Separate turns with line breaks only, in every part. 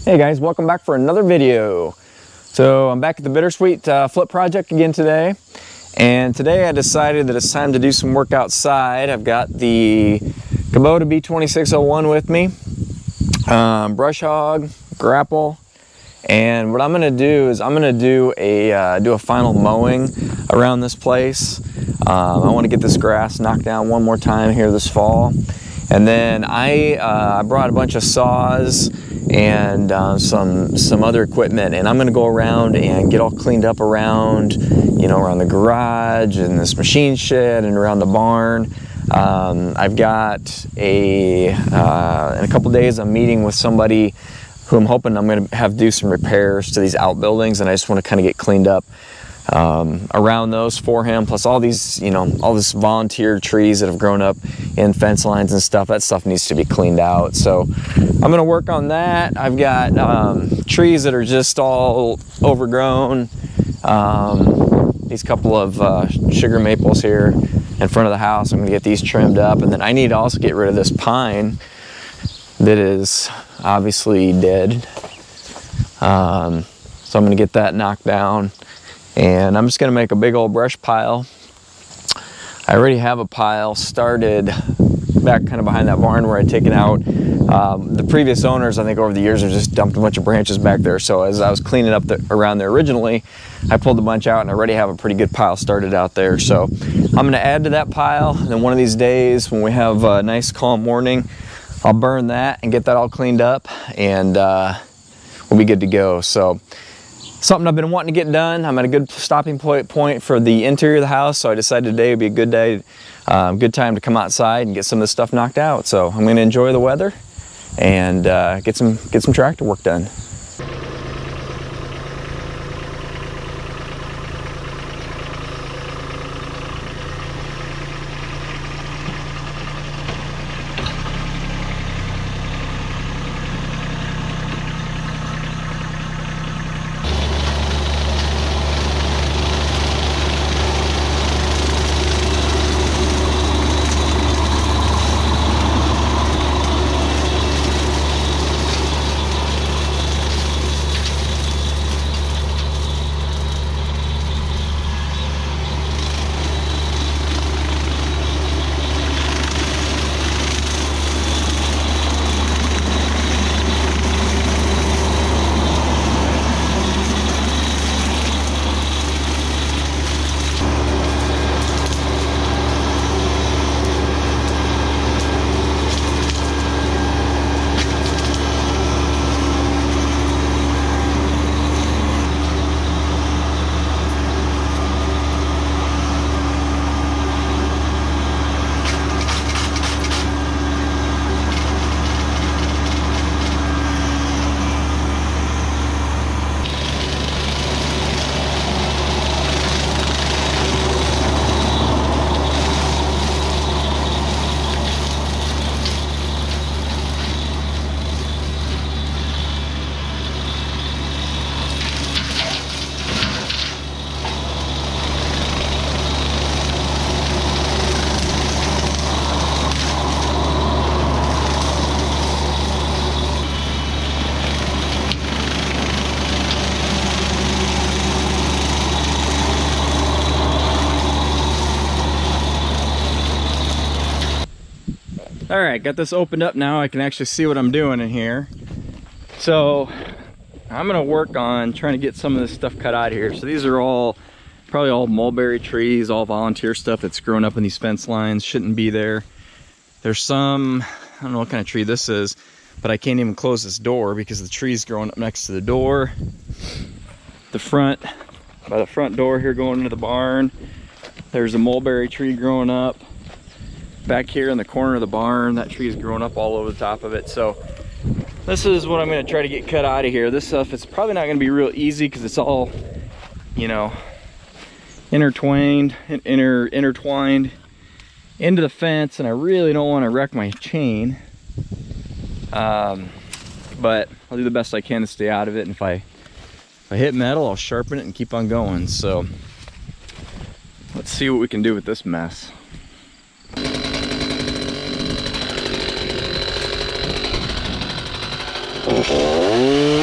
Hey guys, welcome back for another video. So I'm back at the Bittersweet flip project again today, and today I decided that it's time to do some work outside. I've got the Kubota B2601 with me, brush hog, grapple, and what I'm going to do is I'm going to do a final mowing around this place. I want to get this grass knocked down one more time here this fall, and then I brought a bunch of saws and some other equipment, and I'm going to go around and get all cleaned up around, around the garage and this machine shed and around the barn. I've got in a couple days I'm meeting with somebody who I'm hoping I'm going to do some repairs to these outbuildings, and I just want to kind of get cleaned up around those for him, plus all these, all this volunteer trees that have grown up in fence lines and stuff. That stuff needs to be cleaned out, so I'm going to work on that. I've got trees that are just all overgrown, these couple of sugar maples here in front of the house. I'm going to get these trimmed up, and then I need to also get rid of this pine that is obviously dead, so I'm going to get that knocked down. And I'm just going to make a big old brush pile. I already have a pile started back kind of behind that barn where I'd taken out. The previous owners, I think over the years, have just dumped a bunch of branches back there. So as I was cleaning up around there originally, I pulled a bunch out, and I already have a pretty good pile started out there. So I'm going to add to that pile, and then one of these days when we have a nice calm morning, I'll burn that and get that all cleaned up, and we'll be good to go. So something I've been wanting to get done. I'm at a good stopping point for the interior of the house, so I decided today would be a good day, good time to come outside and get some of this stuff knocked out. So I'm going to enjoy the weather and get some tractor work done. All right, got this opened up now. I can actually see what I'm doing in here. So I'm gonna work on trying to get some of this stuff cut out of here. So these are probably all mulberry trees, all volunteer stuff that's grown up in these fence lines. Shouldn't be there. There's some, I don't know what kind of tree this is, but I can't even close this door because the tree's growing up next to the door. By the front door here going into the barn, there's a mulberry tree growing up. Back here in the corner of the barn, that tree is growing up all over the top of it. So this is what I'm going to try to get cut out of here. This stuff, it's probably not going to be real easy because it's all, intertwined into the fence, and I really don't want to wreck my chain. But I'll do the best I can to stay out of it, and if I hit metal, I'll sharpen it and keep on going. So let's see what we can do with this mess. Oh.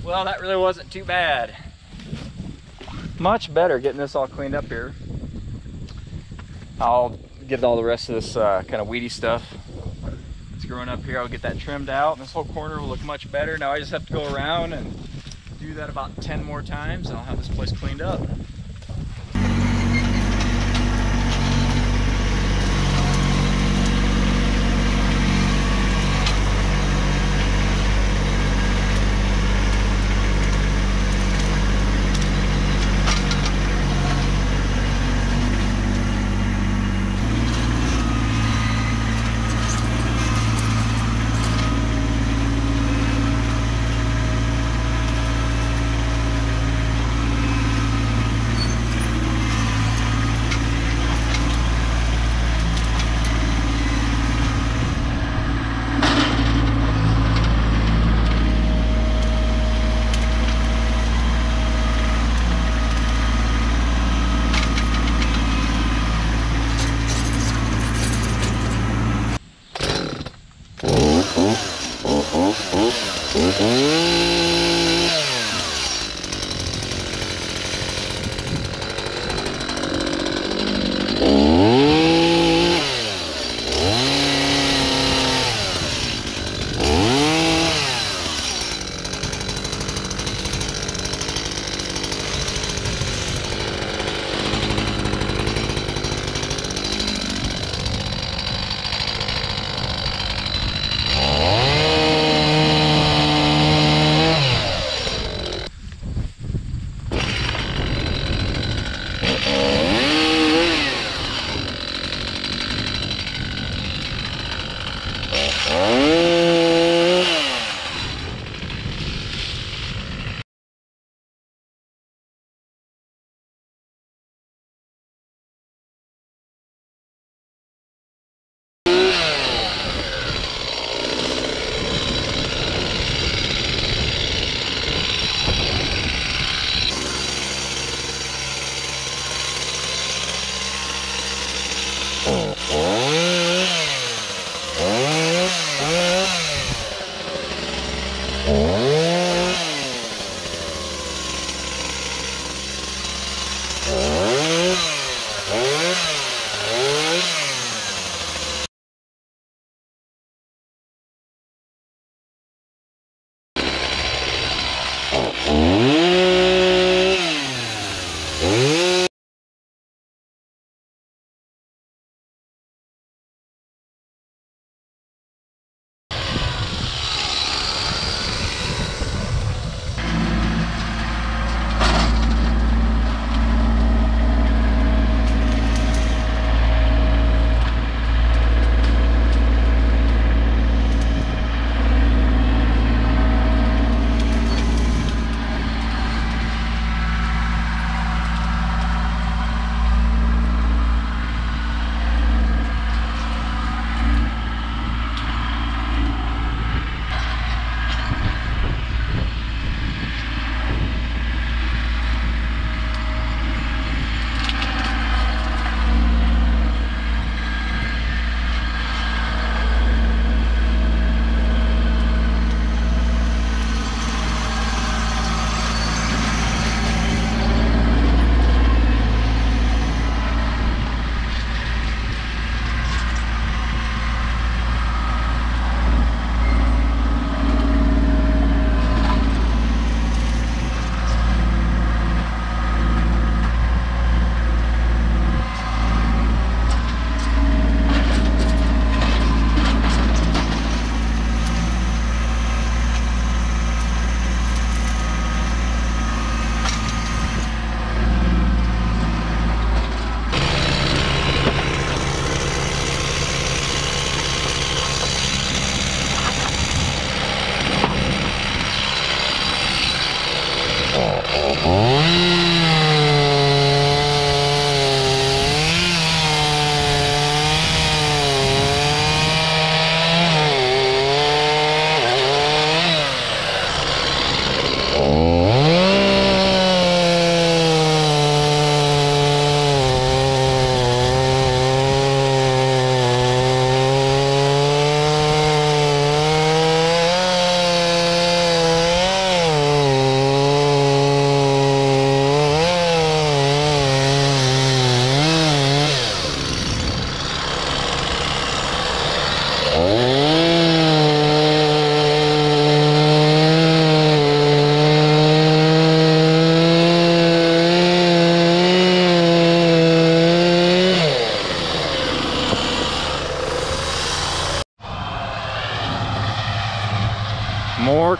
Well, that really wasn't too bad. Much better getting this all cleaned up here. I'll get all the rest of this kind of weedy stuff that's growing up here. I'll get that trimmed out, and this whole corner will look much better. Now I just have to go around and do that about 10 more times, and I'll have this place cleaned up.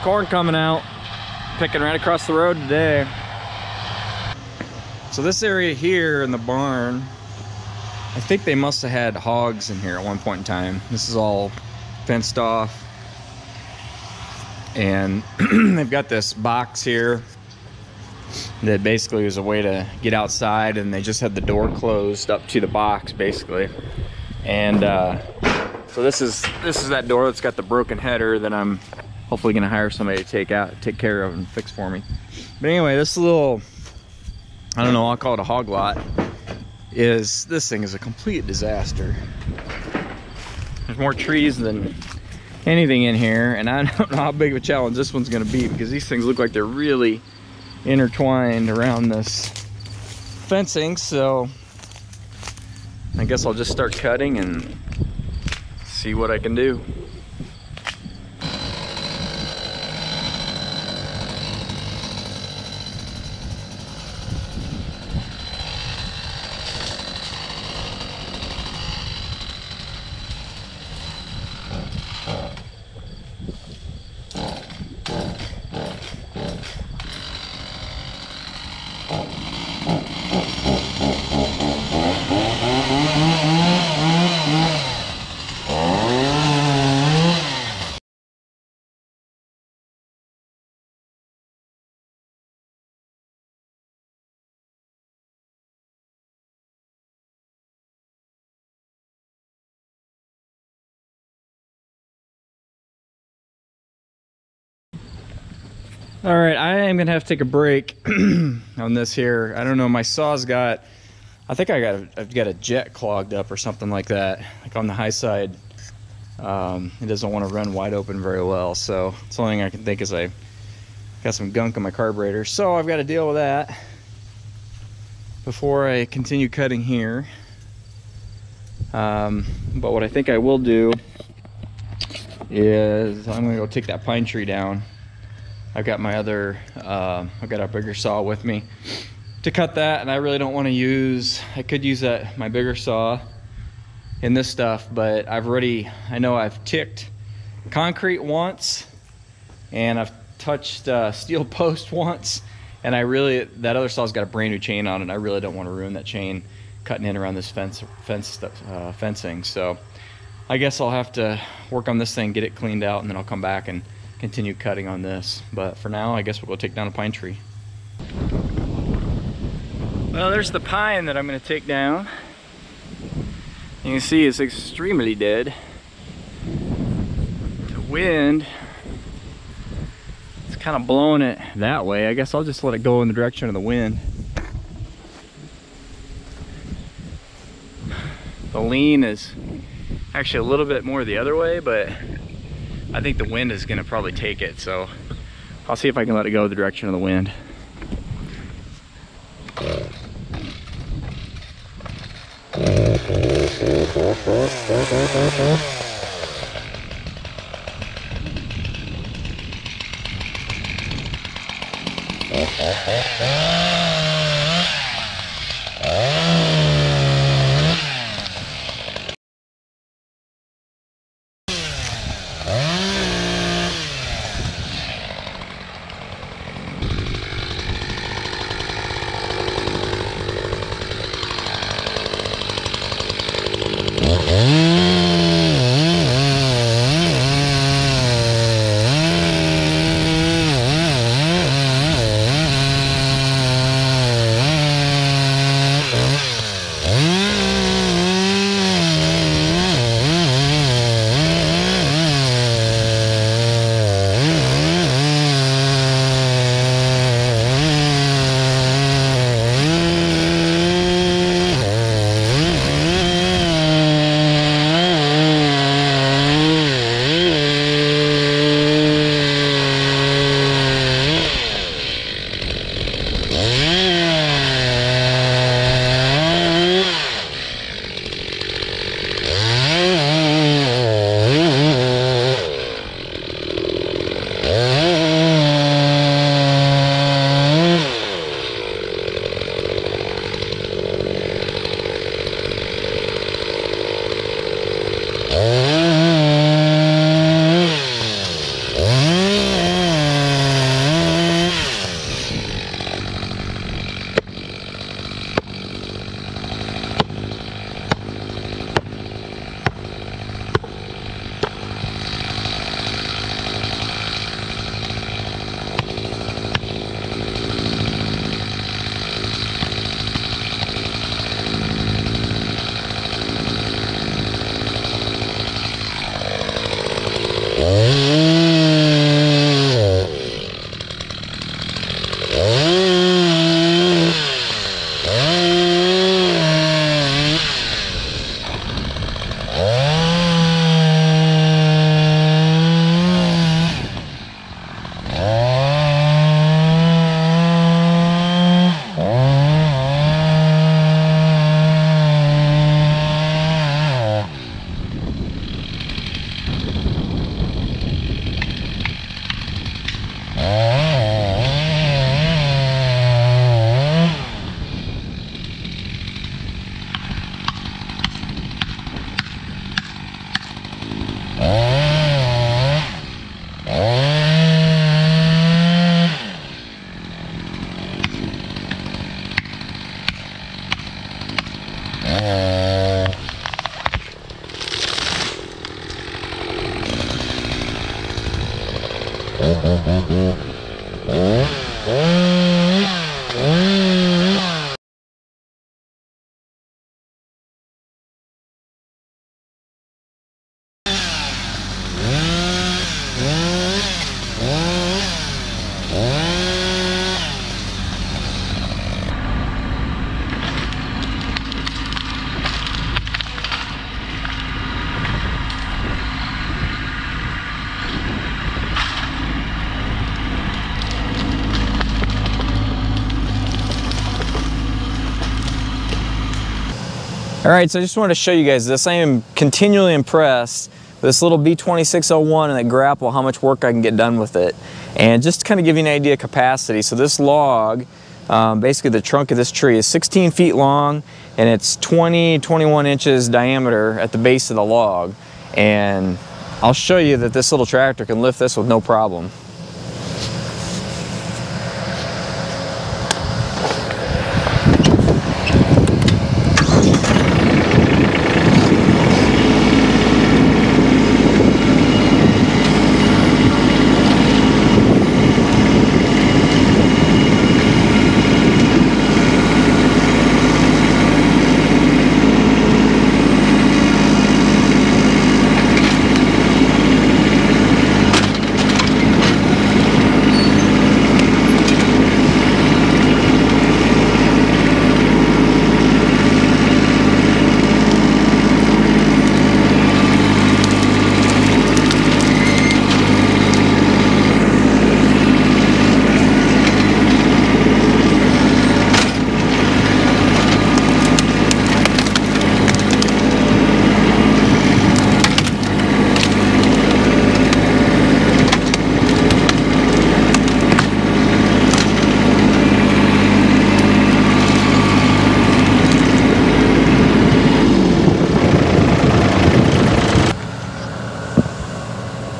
corn coming out. Picking right across the road today. So this area here in the barn, I think they must have had hogs in here at one point in time. This is all fenced off. And they've got this box here that basically is a way to get outside, and they just had the door closed up to the box basically. And so this is that door that's got the broken header that I'm hopefully gonna hire somebody to take care of and fix for me. But anyway, this little, I don't know, I'll call it a hog lot, this thing is a complete disaster. There's more trees than anything in here, and I don't know how big of a challenge this one's gonna be, because these things look like they're really intertwined around this fencing. So I guess I'll just start cutting and see what I can do. All right, I am gonna have to take a break on this here. I don't know, my saw's got, I think I've got a jet clogged up or something like that, like on the high side. It doesn't want to run wide open very well, so it's the only thing I can think is I got some gunk in my carburetor. So I've got to deal with that before I continue cutting here. But what I think I will do is I'm gonna go take that pine tree down. I've got my other, I've got a bigger saw with me to cut that, and I really don't want to use, I could use my bigger saw in this stuff, but I know I've ticked concrete once, and I've touched steel post once, and that other saw's got a brand new chain on it, and I really don't want to ruin that chain cutting in around this fencing. So I guess I'll have to work on this thing, get it cleaned out, and then I'll come back and continue cutting on this. But for now, I guess we'll go take down a pine tree. Well, there's the pine that I'm going to take down. You can see it's extremely dead. The wind, it's kind of blowing it that way. I guess I'll just let it go in the direction of the wind. The lean is actually a little bit more the other way, but I think the wind is going to probably take it, so I'll see if I can let it go the direction of the wind. All right, so I just wanted to show you guys this. I am continually impressed with this little B2601 and that grapple, how much work I can get done with it. And just to kind of give you an idea of capacity, so this log, basically the trunk of this tree is 16 feet long and it's 21 inches diameter at the base of the log. And I'll show you that this little tractor can lift this with no problem.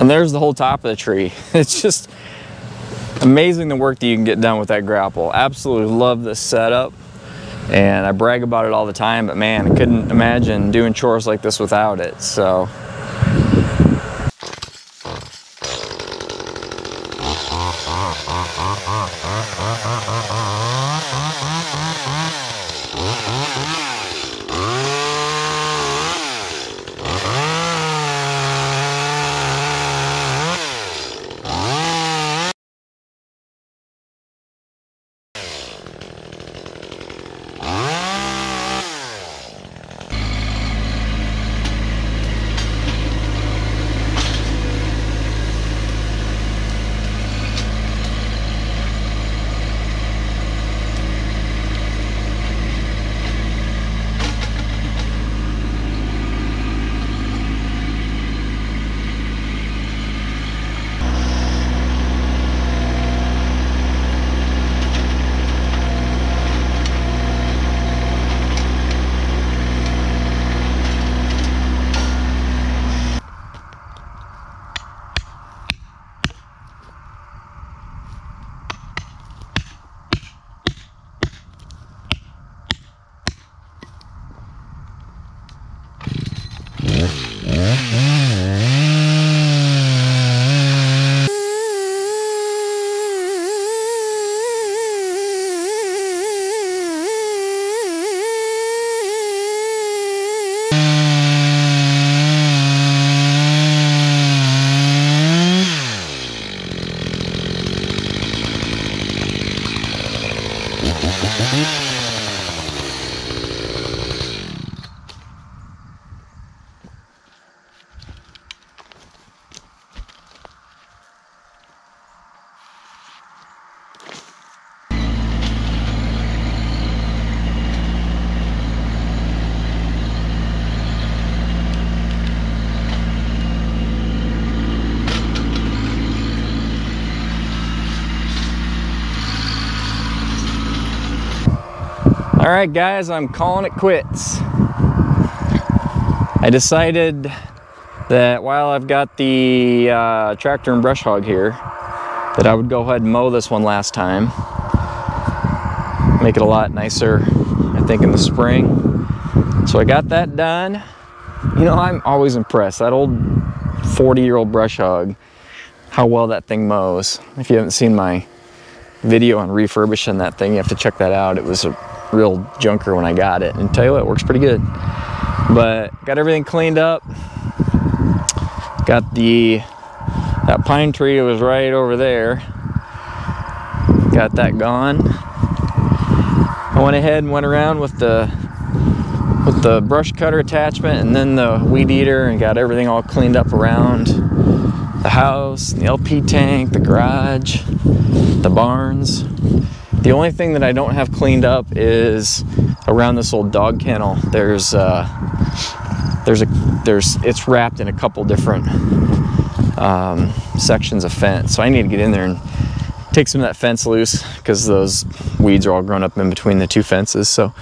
And there's the whole top of the tree. It's just amazing the work that you can get done with that grapple. Absolutely love this setup. And I brag about it all the time, but man, I couldn't imagine doing chores like this without it. So. All right, guys, I'm calling it quits. I decided that while I've got the tractor and brush hog here, that I would go ahead and mow this one last time. Make it a lot nicer, I think, in the spring. So I got that done. You know, I'm always impressed. That old 40-year-old brush hog, how well that thing mows. If you haven't seen my video on refurbishing that thing. You have to check that out. It was a real junker when I got it, and tell you what, it works pretty good. But got everything cleaned up. Got that pine tree was right over there. Got that gone. I went ahead and went around with the brush cutter attachment and then the weed eater and got everything all cleaned up around the house, the LP tank, the garage, the barns. The only thing that I don't have cleaned up is around this old dog kennel. It's wrapped in a couple different sections of fence, so I need to get in there and take some of that fence loose because those weeds are all grown up in between the two fences. So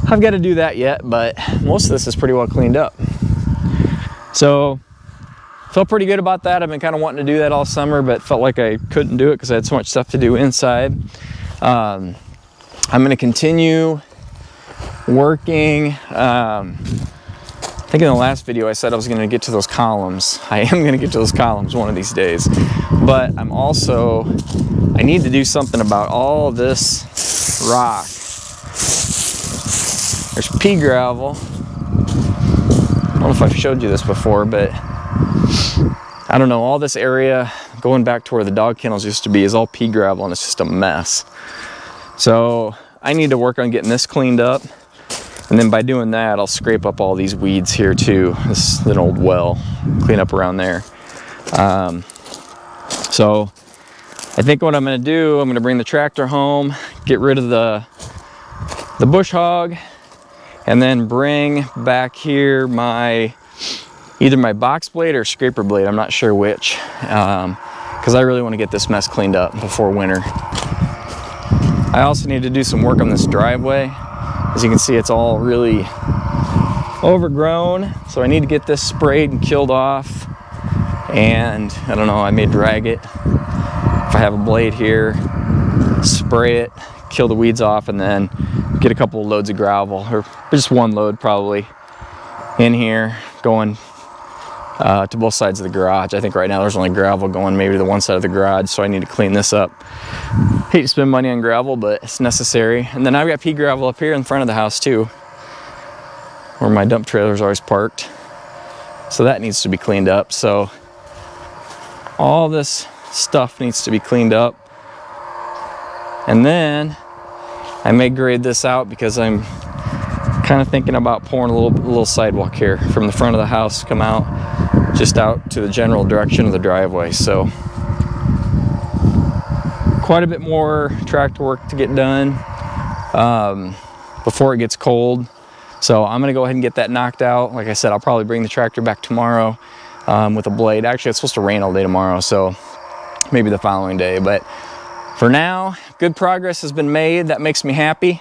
I've got to do that yet, but most of this is pretty well cleaned up. So felt pretty good about that. I've been kind of wanting to do that all summer, but felt like I couldn't do it because I had so much stuff to do inside. I'm going to continue working. I think in the last video I said I was going to get to those columns. I am going to get to those columns one of these days. But I need to do something about all this rock. There's pea gravel. I don't know if I've showed you this before, but I don't know, all this area going back to where the dog kennels used to be is all pea gravel, and it's just a mess. So I need to work on getting this cleaned up. And then by doing that, I'll scrape up all these weeds here too. This is an old well, clean up around there. So I think what I'm gonna do, I'm gonna bring the tractor home, get rid of the bush hog, and then bring back here either my box blade or scraper blade. I'm not sure which, because I really want to get this mess cleaned up before winter. I also need to do some work on this driveway. As you can see, it's all really overgrown, so I need to get this sprayed and killed off. And I don't know, I may drag it if I have a blade here, spray it, kill the weeds off, and then get a couple of loads of gravel, or just one load probably, in here going to both sides of the garage. I think right now there's only gravel going maybe to the one side of the garage, so I need to clean this up. Hate to spend money on gravel, but it's necessary. And then I've got pea gravel up here in front of the house too, where my dump trailer is always parked. So that needs to be cleaned up. So all this stuff needs to be cleaned up. And then I may grade this out because I'm kind of thinking about pouring a little sidewalk here from the front of the house, come out just out to the general direction of the driveway. So quite a bit more tractor work to get done before it gets cold. So I'm gonna go ahead and get that knocked out. Like I said, I'll probably bring the tractor back tomorrow with a blade. Actually, it's supposed to rain all day tomorrow, so maybe the following day. But for now, good progress has been made. That makes me happy.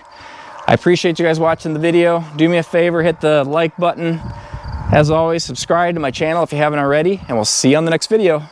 I appreciate you guys watching the video. Do me a favor, hit the like button. As always, subscribe to my channel if you haven't already, and we'll see you on the next video.